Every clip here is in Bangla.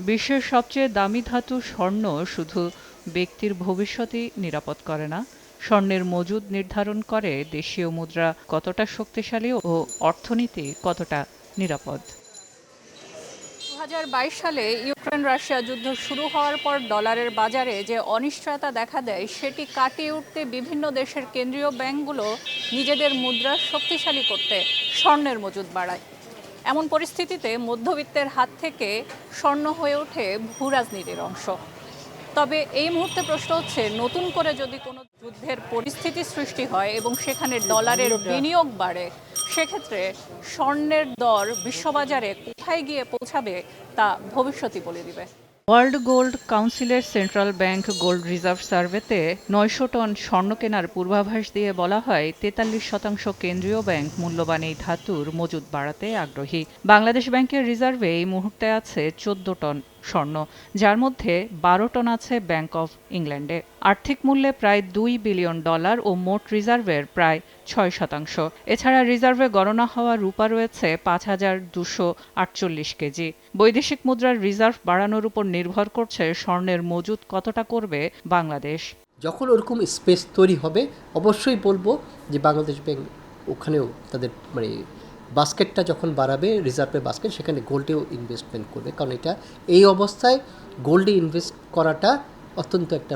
বিশ্বের সবচেয়ে দামি ধাতু স্বর্ণ শুধু ব্যক্তির ভবিষ্যতই নিরাপদ করে না, স্বর্ণের মজুদ নির্ধারণ করে দেশীয় মুদ্রা কতটা শক্তিশালী ও অর্থনীতি কতটা নিরাপদ। ২০২২ সালে ইউক্রেন রাশিয়া যুদ্ধ শুরু হওয়ার পর ডলারের বাজারে যে অনিশ্চয়তা দেখা দেয় সেটি কাটিয়ে উঠতে বিভিন্ন দেশের কেন্দ্রীয় ব্যাংকগুলো নিজেদের মুদ্রা শক্তিশালী করতে স্বর্ণের মজুদ বাড়ায়। এমন পরিস্থিতিতে মধ্যবিত্তের হাত থেকে স্বর্ণ হয়ে ওঠে ভূ রাজনীতির অংশ। তবে এই মুহূর্তে প্রশ্ন হচ্ছে, নতুন করে যদি কোনো যুদ্ধের পরিস্থিতি সৃষ্টি হয় এবং সেখানে ডলারের বিনিয়োগ বাড়ে, সেক্ষেত্রে স্বর্ণের দর বিশ্ববাজারে কোথায় গিয়ে পৌঁছাবে তা ভবিষ্যতই বলে দিবে। ওয়ার্ল্ড গোল্ড কাউন্সিলের সেন্ট্রাল ব্যাংক গোল্ড রিজার্ভ সার্ভেতে ৯০০ টন স্বর্ণ কেনার পূর্বাভাস দিয়ে বলা হয় ৪৩% কেন্দ্রীয় ব্যাংক মূল্যবান এই ধাতুর মজুদ বাড়াতে আগ্রহী। বাংলাদেশ ব্যাংকের রিজার্ভে এই মুহূর্তে আছে ১৪ টন স্বর্ণ, যার মধ্যে ১২ টন আছে ব্যাংক অব ইংল্যান্ডে। আর্থিক মূল্যে প্রায় $২ বিলিয়ন ও মোট রিজার্ভের প্রায় ৬%। এছাড়া রিজার্ভে গণনা হওয়া রূপা রয়েছে ৫,২৪৮ কেজি। বৈদেশিক মুদ্রার রিজার্ভ বাড়ানোর উপর নির্ভর করছে স্বর্ণের মজুদ কতটা করবে বাংলাদেশ। যখন ওরকম স্পেস তৈরি হবে অবশ্যই বলবো যে বাংলাদেশ ব্যাংক ওখানেও তাদের বাস্কেটটা যখন বাড়াবে, রিজার্ভের বাস্কেট, সেখানে গোল্ডেও ইনভেস্টমেন্ট করবে, কারণ এটা এই অবস্থায় গোল্ডে ইনভেস্ট করাটা অত্যন্ত একটা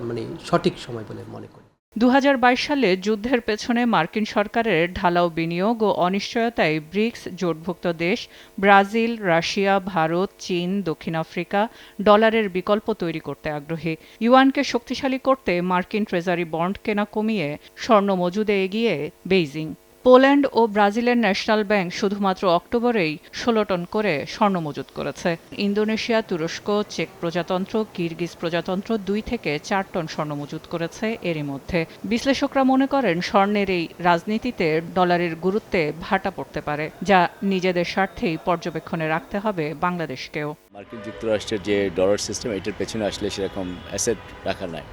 সঠিক সময় বলে মনে করি। ২০২২ সালে যুদ্ধের পেছনে মার্কিন সরকারের ঢালাও বিনিয়োগ ও অনিশ্চয়তায় ব্রিক্স জোটভুক্ত দেশ ব্রাজিল, রাশিয়া, ভারত, চীন, দক্ষিণ আফ্রিকা ডলারের বিকল্প তৈরি করতে আগ্রহী। ইউয়ানকে শক্তিশালী করতে মার্কিন ট্রেজারি বন্ড কেনা কমিয়ে স্বর্ণ মজুদে এগিয়ে বেইজিং। পোল্যান্ড ও ব্রাজিলের ন্যাশনাল ব্যাংক শুধুমাত্র অক্টোবরেই ১৬ টন করে স্বর্ণ মজুত করেছে। ইন্দোনেশিয়া, তুরস্ক, চেক প্রজাতন্ত্র, কিরগিজ প্রজাতন্ত্র ২ থেকে ৪ টন স্বর্ণ মজুত করেছে এরই মধ্যে। বিশ্লেষকরা মনে করেন স্বর্ণের এই রাজনীতিতে ডলারের গুরুত্বে ভাটা পড়তে পারে, যা নিজেদের স্বার্থেই পর্যবেক্ষণে রাখতে হবে বাংলাদেশকেও। মার্কিন যুক্তরাষ্ট্রের যে ডলার সিস্টেম, এটার পেছনে আসলে সেরকম অ্যাসেট রাখা নাই।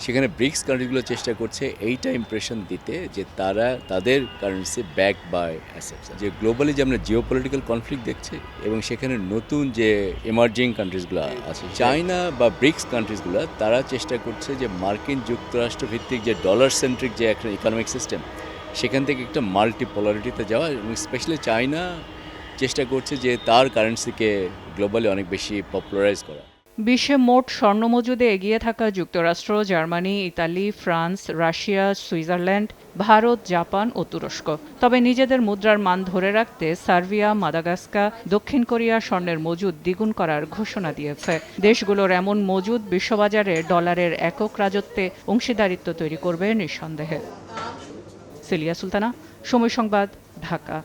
সেখানে ব্রিক্স কান্ট্রিগুলো চেষ্টা করছে এইটা ইমপ্রেশন দিতে যে তারা তাদের কারেন্সি ব্যাক বাই অ্যাসেটস, যে গ্লোবালি যে আমরা জিওপলিটিক্যাল কনফ্লিক্ট দেখছি এবং সেখানে নতুন যে এমার্জিং কান্ট্রিজগুলো আছে, চায়না বা ব্রিক্স কান্ট্রিজগুলো, তারা চেষ্টা করছে যে মার্কিন যুক্তরাষ্ট্র ভিত্তিক যে ডলার সেন্ট্রিক যে একটা ইকোনমিক সিস্টেম, সেখান থেকে একটা মাল্টিপোলারিটিতে যাওয়া, এবং স্পেশালি চায়না চেষ্টা করছে যে তার কারেন্সিকে গ্লোবালি অনেক বেশি পপুলারাইজ করা। বিশ্বে মোট স্বর্ণ মজুদে এগিয়ে থাকা যুক্তরাষ্ট্র, Germany, Italy, France, Russia, Switzerland, Bharat, Japan ও তুরস্ক। তবে নিজেদের মুদ্রার মান ধরে রাখতে সার্বিয়া, মাদাগাস্কার, দক্ষিণ কোরিয়া স্বর্ণের মজুদ দ্বিগুণ করার ঘোষণা দিয়েছে। দেশগুলোর এমন মজুদ বিশ্ববাজারে ডলারের একক রাজত্বে অংশীদারিত্ব তৈরি করবে নিঃসন্দেহে। সিলিয়া সুলতানা, সময় সংবাদ, ঢাকা।